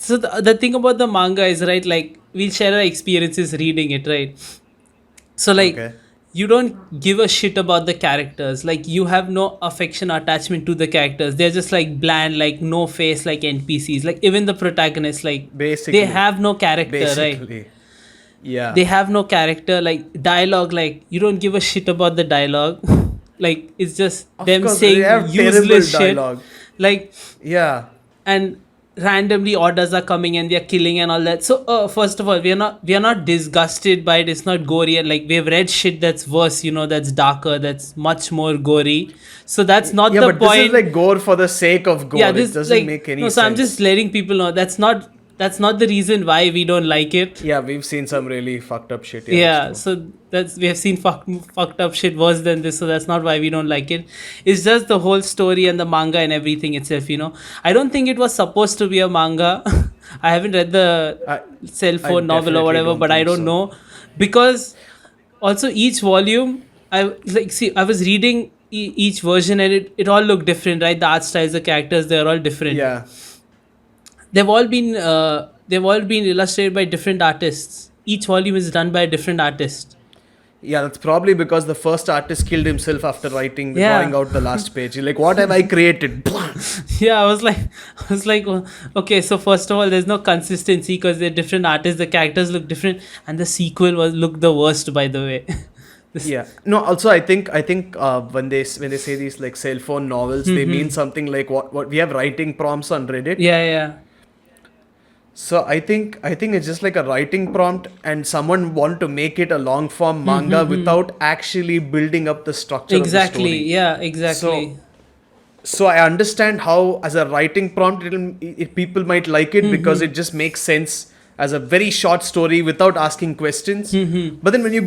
So the thing about the manga is, right, like we'll share our experiences reading it, right? So like Okay. you don't give a shit about the characters. Like you have no affection attachment to the characters. They're just like bland, like no face, like NPCs. Like even the protagonists, like they Basically. have no character, right? Basically. Yeah. They have no character. Like dialogue, like you don't give a shit about the dialogue. Like it's just Of them course, they saying have terrible useless shit. dialogue. Like, Yeah. and randomly orders are coming and they're killing and all that. So first of all, we are not disgusted by it. It's not gory, and like we've read shit that's worse, that's darker, that's much more gory. So that's not Yeah, the but this is point. like gore for the sake of Yeah, gore. It this doesn't like make any no, so I'm just sense. letting people know that's not the reason why we don't like it. Yeah, we've seen some really fucked up shit. Yeah, that's Yeah, true. so that's we have seen fucked up shit worse than this, so that's not why we don't like it. It's just the whole story and the manga and everything itself. I don't think it was supposed to be a manga. I haven't read the I cell I phone novel or definitely whatever, don't but I think don't so. know, because also each volume, I like see I was reading each version, and it all looked different, right? The art styles, the characters, they're all different. Yeah. They've all been illustrated by different artists. Each volume is done by a different artist. Yeah, that's probably because the first artist killed himself after drawing Yeah. out the last page. He's like, what have I created? Yeah, I was like, okay, so first of all, there's no consistency because they're different artists, the characters look different, and the sequel was looked the worst, by the way. this, Yeah. No. Also, I think when they say these like cell phone novels, they mean something like what we have writing prompts on Reddit. yeah, yeah, So I think it's just like a writing prompt, and someone want to make it a long form manga without actually building up the structure of the exactly, story. yeah, So exactly. so I understand how as a writing prompt people might like it because it just makes sense as a very short story without asking questions. But then when you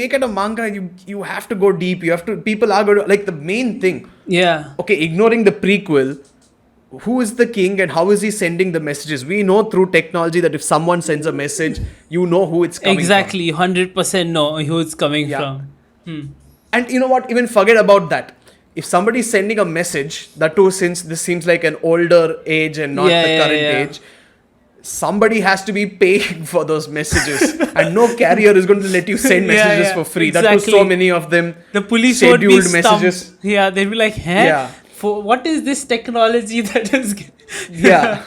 make it a manga, you have to go deep. You have to people are going to like the main thing. Yeah, Okay, ignoring the prequel, who is the king and how is he sending the messages? We know through technology that if someone sends a message, you know who it's coming from. exactly, 100% know who it's coming Yeah. from. And you know what? Even forget about that. If somebody is sending a message, that too, since this seems like an older age and not Yeah, the yeah, current yeah. age, somebody has to be paying for those messages. And no carrier is going to let you send Yeah, messages yeah, for free. That too, so exactly. many of them The police would be scheduled messages. stumped. Yeah, they'd be like, "Huh? Yeah. For what is this technology that is?" Yeah.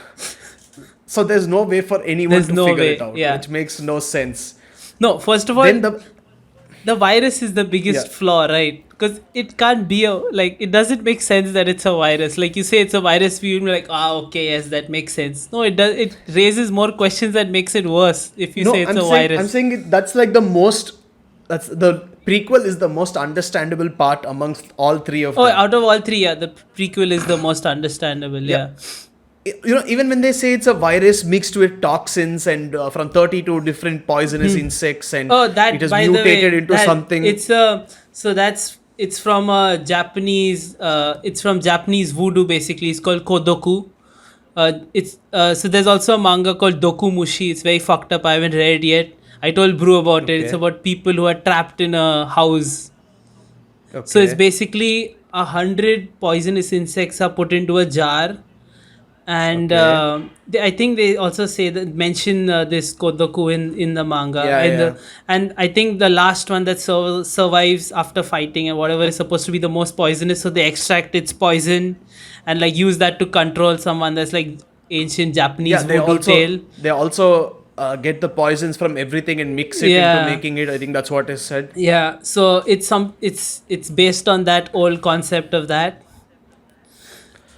So there's no way for anyone There's to no figure way. it out, Yeah. which makes no sense. No, first of all, Then the the virus is the biggest yeah. flaw, right? Because it can't be like it doesn't make sense that it's a virus. Like you say, it's a virus. We'll be like, okay, yes, that makes sense. No, it does. It raises more questions that makes it worse if you No, say it's a I'm virus. saying that's like the most. That's the prequel is the most understandable part amongst all three of Oh, them. out of all three, yeah, the prequel is the most understandable. Yeah. Yeah. Even when they say it's a virus mixed with toxins and from 32 different poisonous insects, and Oh, that it has by the mutated way, into that something. it's a so that's it's from a Japanese. It's from Japanese voodoo. Basically, it's called kodoku. It's so there's also a manga called Dokumushi. It's very fucked up. I haven't read it yet. I told Brew about it. It's Okay. about people who are trapped in a house. So it's Okay. basically 100 poisonous insects are put into a jar, and Okay. I think they also say that mention this kodoku in the manga, Yeah. Yeah. and I think the last one that survives after fighting and whatever is supposed to be the most poisonous, so they extract its poison and like use that to control someone. That's like ancient Japanese Yeah. They voodoo also tale. they also get the poisons from everything and mix it Yeah. into making it. I think that's what is said. Yeah, so it's based on that old concept of that,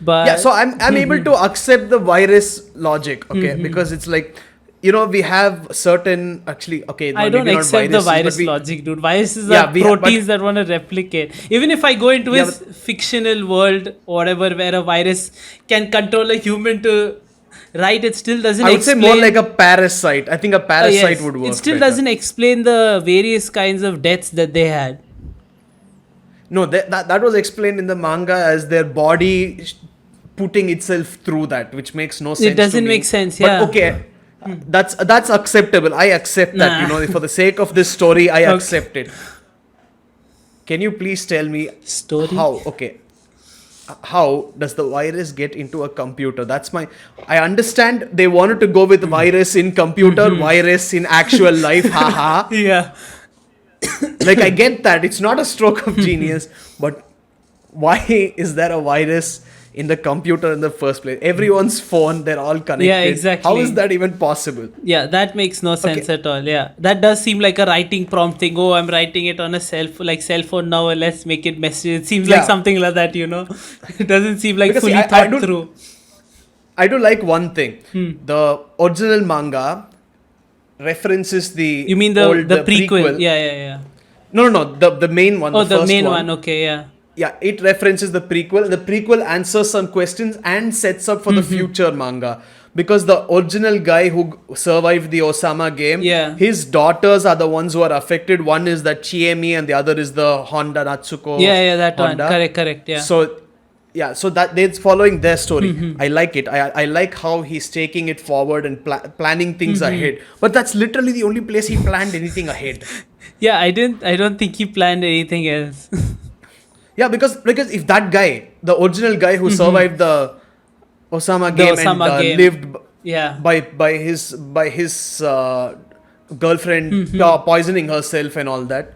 Yeah, so but I'm able to accept the virus logic, okay, because it's like we have certain actually okay, I no, don't maybe not accept the viruses, but virus logic, dude. Viruses yeah, are we have, but proteins that want to replicate. Even if I go into yeah, his fictional world or whatever, where a virus can control a human to, right? It still doesn't I would say explain. more like a parasite. I think a parasite Yes, would work it still better. doesn't explain the various kinds of deaths that they had. No, that was explained in the manga as their body putting itself through that, which makes no sense. It doesn't to me. make sense, But yeah. okay, that's acceptable. I accept that. Nah. For the sake of this story, I Okay. accept it. Can you please tell me Story. how? Okay, how does the virus get into a computer? That's my. I understand they wanted to go with virus in computer, virus in actual life. Haha. Yeah. Like I get that it's not a stroke of genius, but why is there a virus in the computer in the first place? Everyone's phone, they're all connected. Yeah, exactly. How is that even possible? Yeah, that makes no sense at all. Yeah, that does seem like a writing prompt thing. Oh, I'm writing it on a cell phone now. Let's make it messy. It seems like Yeah. something like that. It doesn't seem like Because, fully see, I thought don't- through. I do like one thing. Hmm. The original manga references the You mean the old, prequel? Yeah. No, the main one. Oh, the first main one. Okay, yeah. Yeah, it references the prequel. The prequel answers some questions and sets up for the Mm-hmm. future manga. Because the original guy who survived the Osama game, Yeah. his daughters are the ones who are affected. One is the Chiemi and the other is the Honda Natsuko. Yeah, that Honda. one. Correct. Yeah. So that they're following their story. Mm-hmm. I like it. I like how he's taking it forward and planning things Mm-hmm. ahead. But that's literally the only place he planned anything ahead. Yeah, I don't think he planned anything else. Yeah, because if that guy, the original guy who survived the Osama Mm-hmm. The game Osama and game. lived Yeah. by his girlfriend Mm-hmm. poisoning herself and all that,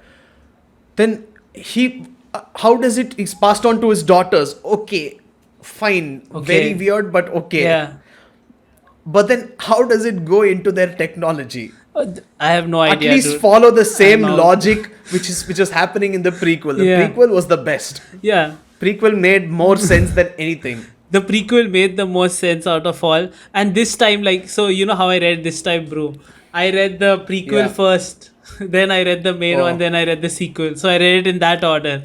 then he how does it's passed on to his daughters? Okay, fine, Okay. very weird, but okay. Yeah. But then how does it go into their technology? I have no At idea. least dude. follow the same I'm out. logic which is happening in the prequel. The Yeah. prequel was the best. Yeah. Prequel made more sense than anything. The prequel made the most sense out of all. And this time, so you know how I read this time, bro? I read the prequel Yeah. first, then I read the main Oh. one, then I read the sequel. So I read it in that order.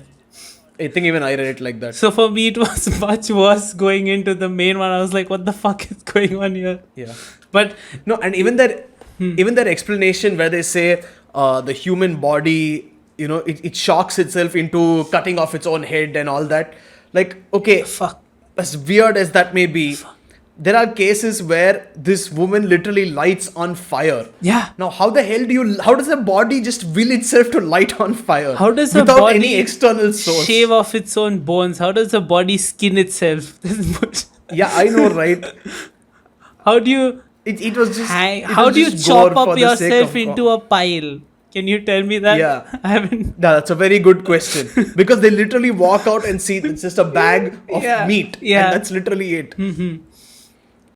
I think even I read it like that. So for me, it was much worse going into the main one. I was like, what the fuck is going on here? Yeah. But No, and even that explanation where they say the human body, it shocks itself into cutting off its own head and all that. Like, okay, fuck. as weird as that may be, there are cases where this woman literally lights on fire. Yeah. Now, how does the body just will itself to light on fire? How does the without body any external source? shave off its own bones? How does the body skin itself? Yeah, I know, right? How do you It was just. how do you chop up yourself into a pile? Can you tell me that? Yeah. I haven't. Yeah, that's a very good question. Because they literally walk out and see it's just a bag of Yeah, meat. yeah. And that's literally it. Mm-hmm.